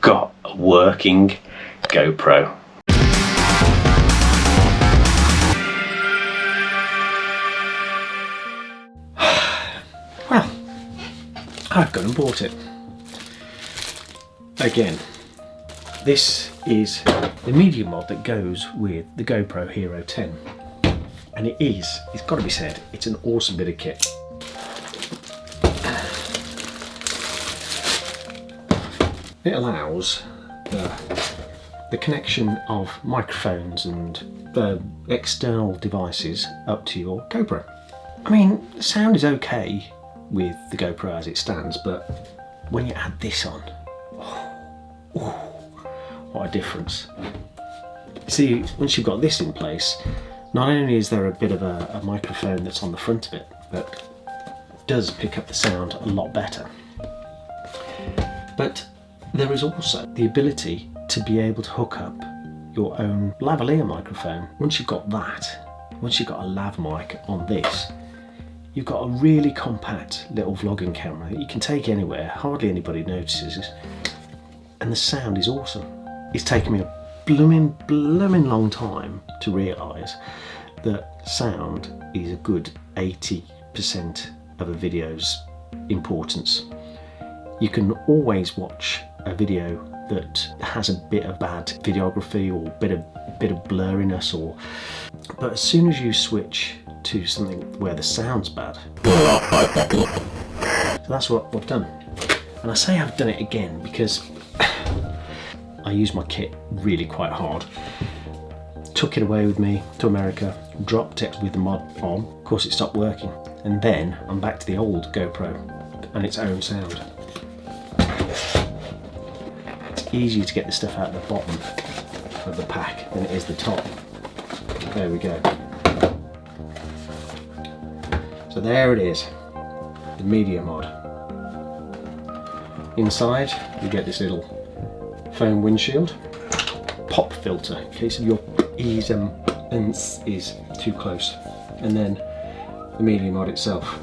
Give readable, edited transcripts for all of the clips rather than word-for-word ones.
got a working GoPro. Well, I've gone and bought it. Again, this is the media mod that goes with the GoPro Hero 10. And it's got to be said, it's an awesome bit of kit. It allows the connection of microphones and external devices up to your GoPro. I mean, the sound is okay with the GoPro as it stands, but when you add this on, what a difference. See, once you've got this in place, not only is there a bit of a microphone that's on the front of it that does pick up the sound a lot better, but there is also the ability to be able to hook up your own lavalier microphone. Once you've got that, once you've got a lav mic on this, you've got a really compact little vlogging camera that you can take anywhere, hardly anybody notices, and the sound is awesome. It's taken me a blooming long time to realise that sound is a good 80% of a video's importance. You can always watch a video that has a bit of bad videography or bit of blurriness, but as soon as you switch to something where the sound's bad, so that's what I've done. And I say I've done it again because I used my kit really quite hard. Took it away with me to America, dropped it with the mod on, of course it stopped working, and then I'm back to the old GoPro and its own sound. It's easier to get the stuff out of the bottom of the pack than it is the top. There we go. So there it is, the media mod. Inside you get this little foam windshield, pop filter in case of your ears is too close, and then the media mod itself.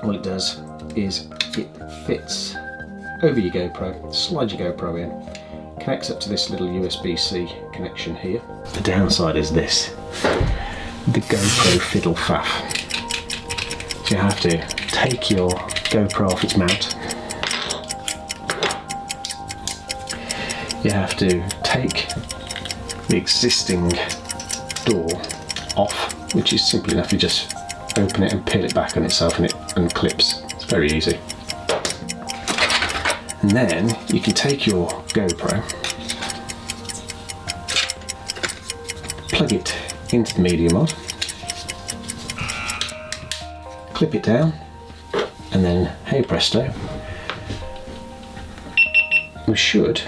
All it does is it fits over your GoPro, slide your GoPro in, connects up to this little USB-C connection here. The downside is this, the GoPro fiddle faff. So you have to take your GoPro off its mount. You have to take the existing door off, which is simple enough. You just open it and peel it back on itself and it unclips. It's very easy. And then you can take your GoPro, plug it into the media mod, clip it down, and then hey presto, we should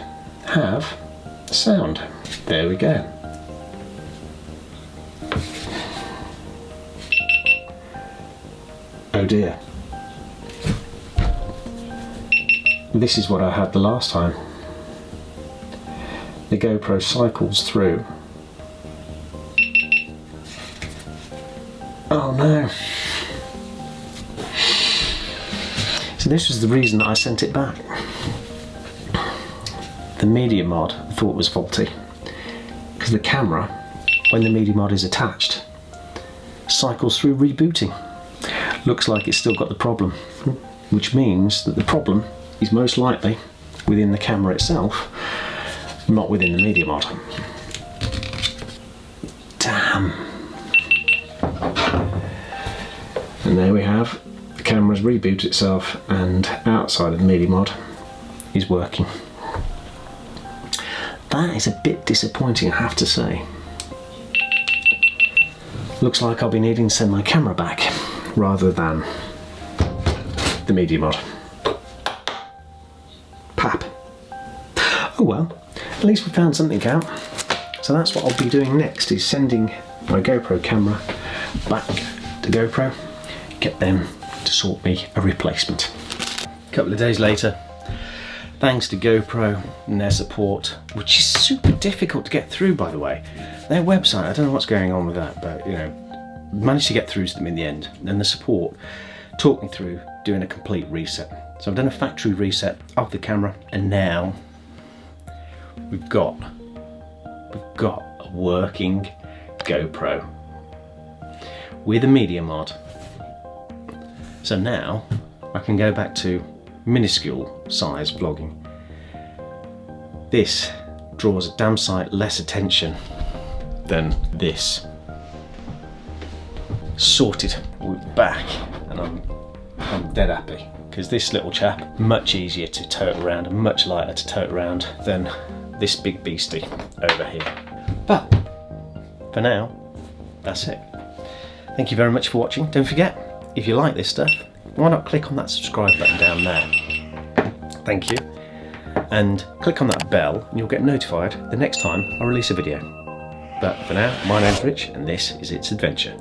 have sound. There we go. Oh dear. This is what I had the last time. The GoPro cycles through. Oh no. So this was the reason that I sent it back. The media mod I thought was faulty because the camera, when the media mod is attached, cycles through rebooting. Looks like it's still got the problem, which means that the problem is most likely within the camera itself, not within the media mod. Damn. And there we have, the camera's rebooted itself and outside of the media mod is working. That is a bit disappointing, I have to say. Looks like I'll be needing to send my camera back rather than the media mod. Pap. Oh well, at least we found something out. So that's what I'll be doing next, is sending my GoPro camera back to GoPro, get them to sort me a replacement. A couple of days later, thanks to GoPro and their support, which is super difficult to get through, by the way. Their website, I don't know what's going on with that, but you know, managed to get through to them in the end. And the support talked me through doing a complete reset. So I've done a factory reset of the camera, and now we've got a working GoPro with a media mod. So now I can go back to minuscule size vlogging. This draws a damn sight less attention than this. Sorted, we're back, and I'm dead happy, because this little chap, much easier to tow it around and much lighter to tow it around than this big beastie over here. But for now, that's it. Thank you very much for watching. Don't forget, if you like this stuff, why not click on that subscribe button down there? Thank you. And click on that bell and you'll get notified the next time I release a video. But for now, my name's Rich and this is It's Adventure.